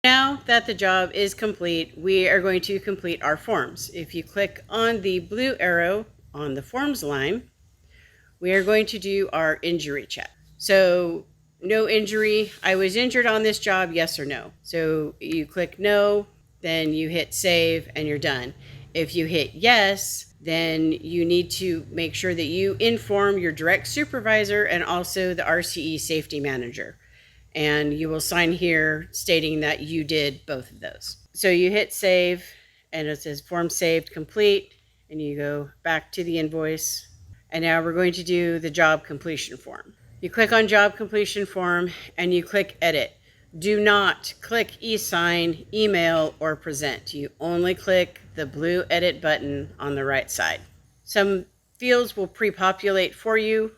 Now that the job is complete, we are going to complete our forms. If you click on the blue arrow on the forms line, we are going to do our injury check. So no injury. I was injured on this job, yes or no. So you click no, then you hit save and you're done. If you hit yes, then you need to make sure that you inform your direct supervisor and also the RCE safety manager. And you will sign here stating that you did both of those. So you hit save and it says form saved complete, and you go back to the invoice. And now we're going to do the job completion form. You click on job completion form and you click edit. Do not click e-sign, email, or present. You only click the blue edit button on the right side. Some fields will pre-populate for you.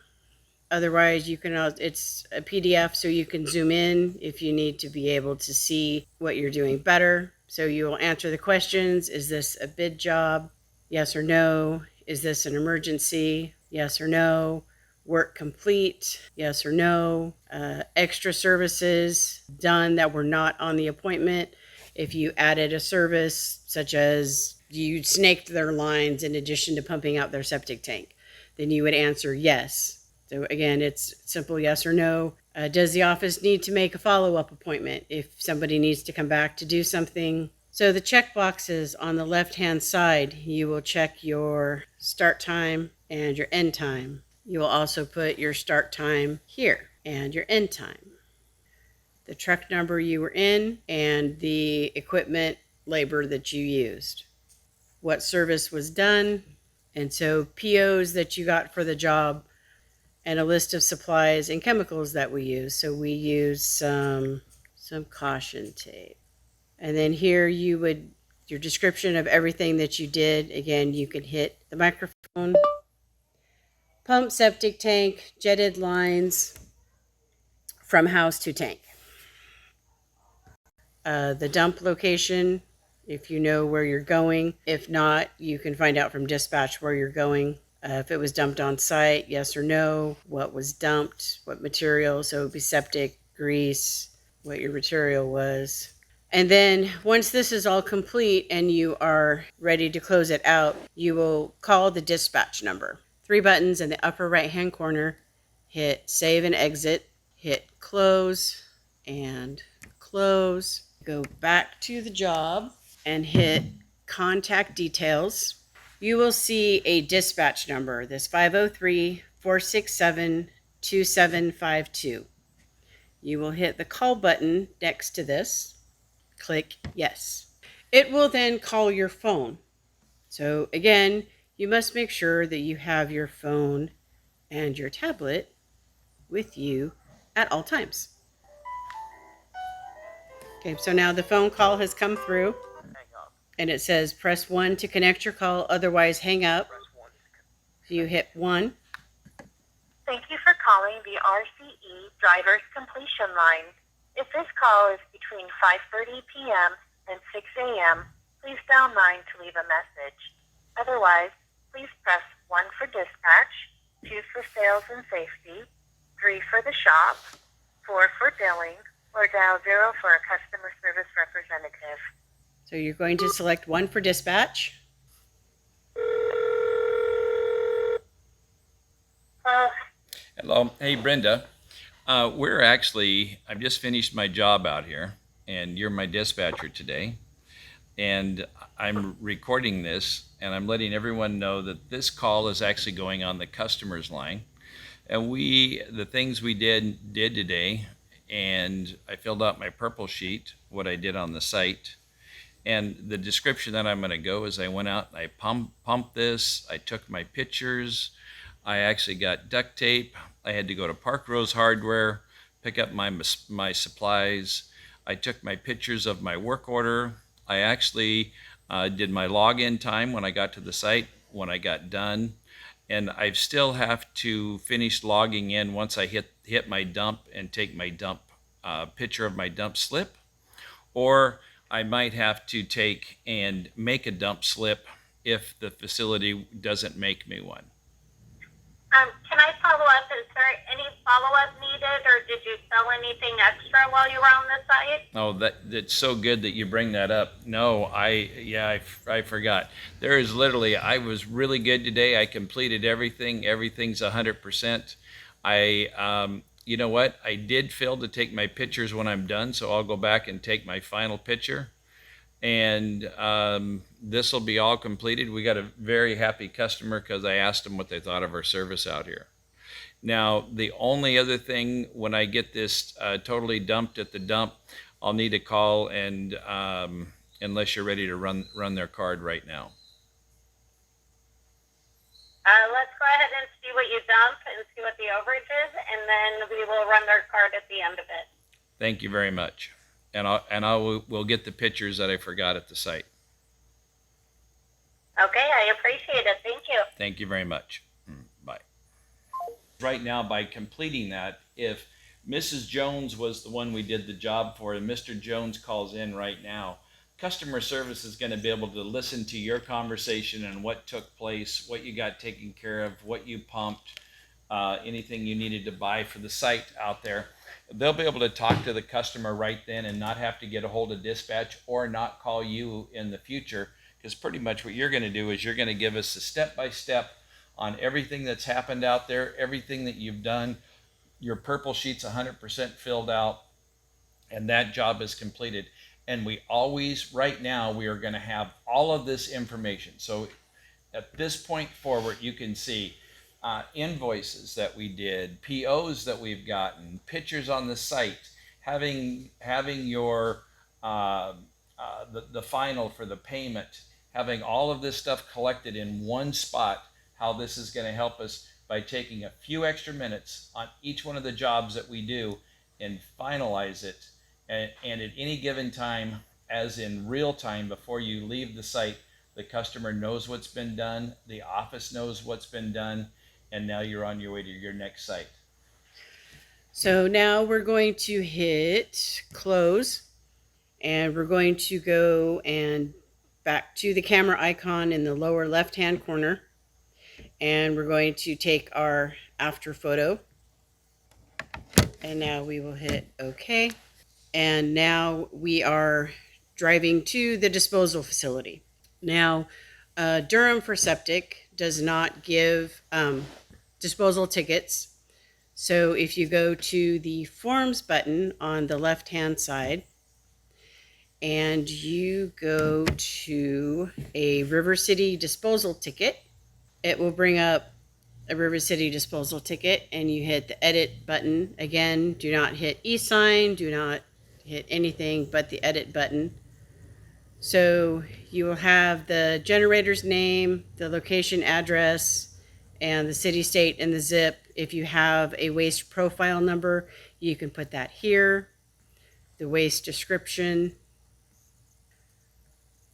Otherwise, you can, it's a PDF, so you can zoom in if you need to be able to see what you're doing better. So you will answer the questions. Is this a bid job? Yes or no. Is this an emergency? Yes or no. Work complete? Yes or no. Extra services done that were not on the appointment. If you added a service, such as you snaked their lines in addition to pumping out their septic tank, then you would answer yes. So again, it's simple yes or no. Does the office need to make a follow-up appointment if somebody needs to come back to do something? So the check boxes on the left-hand side, you will check your start time and your end time. You will also put your start time here and your end time, the truck number you were in, and the equipment labor that you used, what service was done, and so POs that you got for the job, and a list of supplies and chemicals that we use. So we use some caution tape. And then here you would, your description of everything that you did. Again, you can hit the microphone, pump, septic tank, jetted lines from house to tank. The dump location, if you know where you're going. If not, you can find out from dispatch where you're going. If it was dumped on site, yes or no, what was dumped, what material, so it would be septic, grease, what your material was. And then once this is all complete and you are ready to close it out, you will call the dispatch number. 3 buttons in the upper right-hand corner, hit save and exit, hit close and close, go back to the job and hit contact details. You will see a dispatch number, this 503-467-2752. You will hit the call button next to this, click yes. It will then call your phone. So again, you must make sure that you have your phone and your tablet with you at all times. Okay, so now the phone call has come through. And it says press 1 to connect your call, otherwise hang up. So you hit 1. Thank you for calling the RCE Driver's Completion Line. If this call is between 5:30 p.m. and 6 a.m., please dial 9 to leave a message. Otherwise, please press 1 for dispatch, 2 for sales and safety, 3 for the shop, 4 for billing, or dial 0 for a customer service representative. So you're going to select 1 for dispatch. Hello. Hey, Brenda. I've just finished my job out here, and you're my dispatcher today. And I'm recording this, and I'm letting everyone know that this call is actually going on the customer's line. And the things we did today, and I filled out my purple sheet, what I did on the site. And the description that I'm going to go is I went out and I pumped this. I took my pictures. I actually got duct tape. I had to go to Park Rose Hardware, pick up my supplies. I took my pictures of my work order. I actually did my login time when I got to the site, when I got done. And I still have to finish logging in once I hit my dump and take my dump picture of my dump slip. Or I might have to take and make a dump slip if the facility doesn't make me one. Can I follow up? Is there any follow-up needed, or did you sell anything extra while you were on the site? Oh, that's so good that you bring that up. No, I forgot. There is literally, I was really good today. I completed everything. Everything's 100%. You know what? I did fail to take my pictures when I'm done, so I'll go back and take my final picture. And this will be all completed. We got a very happy customer because I asked them what they thought of our service out here. Now, the only other thing, when I get this totally dumped at the dump, I'll need to call and unless you're ready to run their card right now. Let's go ahead and see what you dump and see what the overage is, and then we will run their card at the end of it. Thank you very much. And we'll get the pictures that I forgot at the site. Okay, I appreciate it. Thank you. Thank you very much. Bye. Right now, by completing that, if Mrs. Jones was the one we did the job for and Mr. Jones calls in right now, customer service is going to be able to listen to your conversation and what took place, what you got taken care of, what you pumped, anything you needed to buy for the site out there. They'll be able to talk to the customer right then and not have to get a hold of dispatch or not call you in the future, because pretty much what you're going to do is you're going to give us a step-by-step on everything that's happened out there, everything that you've done. Your purple sheet's 100% filled out, and that job is completed. And we always, right now, we are going to have all of this information. So at this point forward, you can see invoices that we did, POs that we've gotten, pictures on the site, having your the final for the payment, having all of this stuff collected in one spot. How this is going to help us by taking a few extra minutes on each one of the jobs that we do and finalize it, and at any given time, as in real time before you leave the site, the customer knows what's been done, the office knows what's been done, and now you're on your way to your next site. So now we're going to hit close, and we're going to go and back to the camera icon in the lower left-hand corner, and we're going to take our after photo, and now we will hit OK. And now we are driving to the disposal facility. Now, Durham for septic does not give disposal tickets. So if you go to the forms button on the left-hand side and you go to a River City disposal ticket, it will bring up a River City disposal ticket, and you hit the edit button. Again, do not hit e-sign, do not hit anything but the edit button. So you will have the generator's name, the location address, and the city, state, and the zip. If you have a waste profile number, you can put that here. The waste description.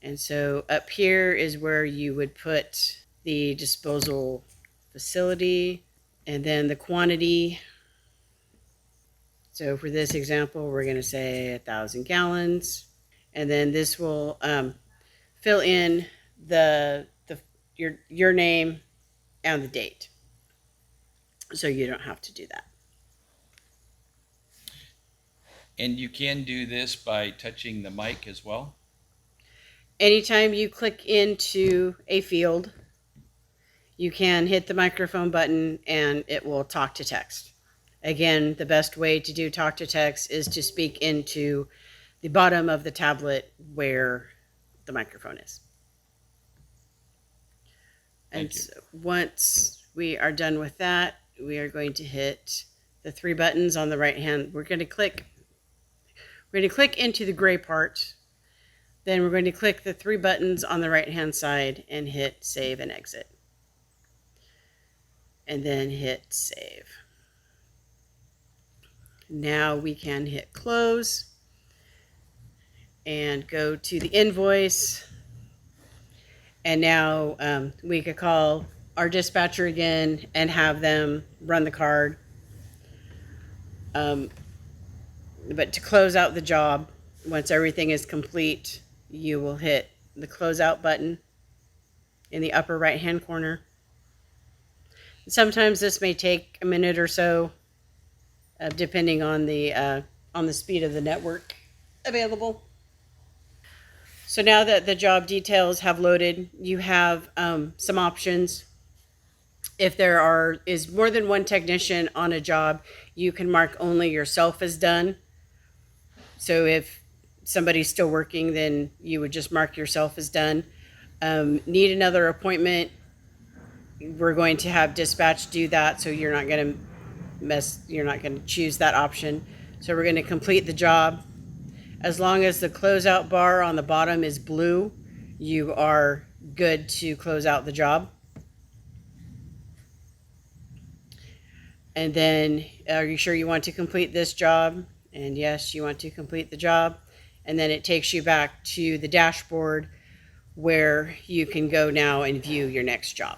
And so up here is where you would put the disposal facility and then the quantity. So for this example, we're going to say 1,000 gallons. And then this will fill in your name and the date. So you don't have to do that. And you can do this by touching the mic as well. Anytime you click into a field, you can hit the microphone button and it will talk to text. Again, the best way to do talk to text is to speak into the bottom of the tablet where the microphone is. And so once we are done with that, we are going to hit the three buttons on the right hand. We're going to click into the gray part. Then we're going to click the three buttons on the right hand side and hit save and exit. And then hit save. Now we can hit close and go to the invoice. And now we could call our dispatcher again and have them run the card. But to close out the job, once everything is complete, you will hit the closeout button in the upper right hand corner. Sometimes this may take a minute or so, depending on the speed of the network available. So now that the job details have loaded, you have some options. If there is more than one technician on a job, you can mark only yourself as done. So if somebody's still working, then you would just mark yourself as done. Need another appointment, we're going to have dispatch do that, so you're not going to choose that option. So we're going to complete the job. As long as the closeout bar on the bottom is blue, you are good to close out the job. And then, are you sure you want to complete this job? And yes, you want to complete the job. And then it takes you back to the dashboard where you can go now and view your next job.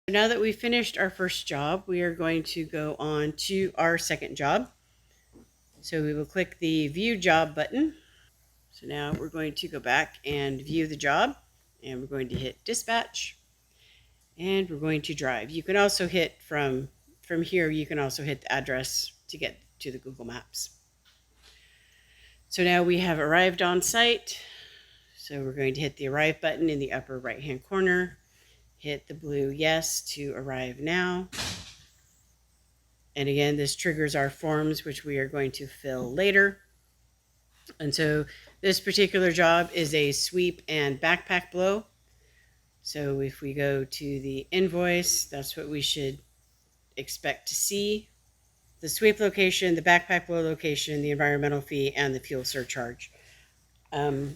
Now that we've finished our first job, we are going to go on to our second job. So we will click the View Job button. So now we're going to go back and view the job, and we're going to hit Dispatch, and we're going to drive. You can also hit from here, you can also hit the address to get to the Google Maps. So now we have arrived on site. So we're going to hit the Arrive button in the upper right-hand corner. Hit the blue Yes to arrive now. And again, this triggers our forms, which we are going to fill later. And so this particular job is a sweep and backpack blow. So if we go to the invoice, that's what we should expect to see. The sweep location, the backpack blow location, the environmental fee, and the fuel surcharge.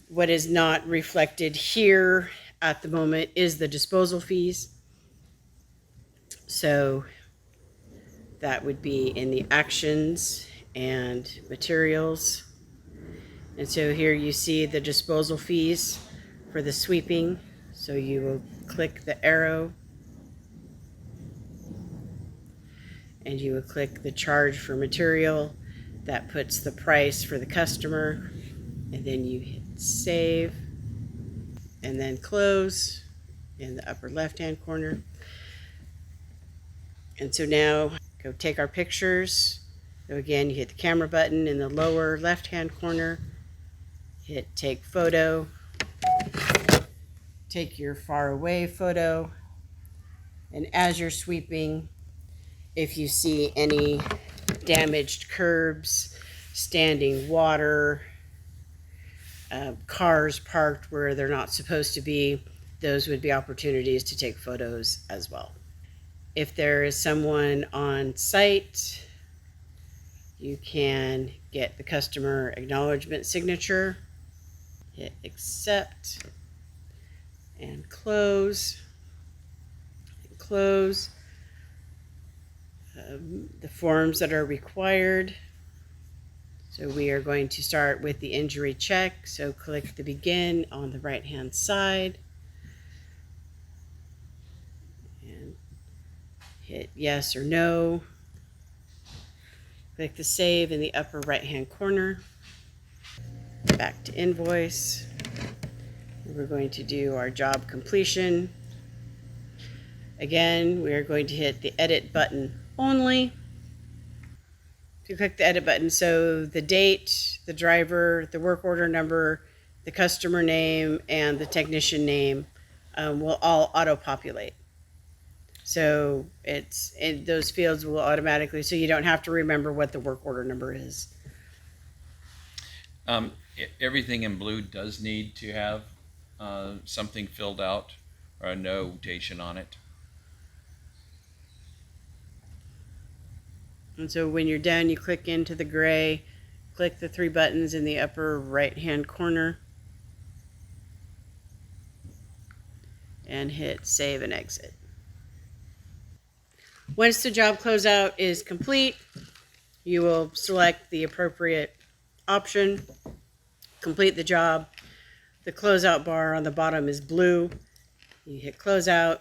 What is not reflected here at the moment is the disposal fees. So that would be in the actions and materials. And so here you see the disposal fees for the sweeping. So you will click the arrow and you will click the charge for material. That puts the price for the customer, and then you hit save and then close in the upper left-hand corner. And so now go take our pictures. So again, you hit the camera button in the lower left-hand corner, hit take photo, take your far away photo, and as you're sweeping, if you see any damaged curbs, standing water, cars parked where they're not supposed to be, those would be opportunities to take photos as well. If there is someone on site, you can get the customer acknowledgement signature, hit accept, and close. Close. The forms that are required. So we are going to start with the injury check. So click the begin on the right hand side and hit yes or no. Click the save in the upper right hand corner. Back to invoice. We're going to do our job completion. Again, we are going to hit the edit button only. If you click the edit button, so the date, the driver, the work order number, the customer name, and the technician name will all auto-populate. So those fields will automatically, so you don't have to remember what the work order number is. Everything in blue does need to have something filled out or a notation on it. And so when you're done, you click into the gray, click the three buttons in the upper right-hand corner, and hit save and exit. Once the job closeout is complete, you will select the appropriate option, complete the job. The closeout bar on the bottom is blue. You hit closeout,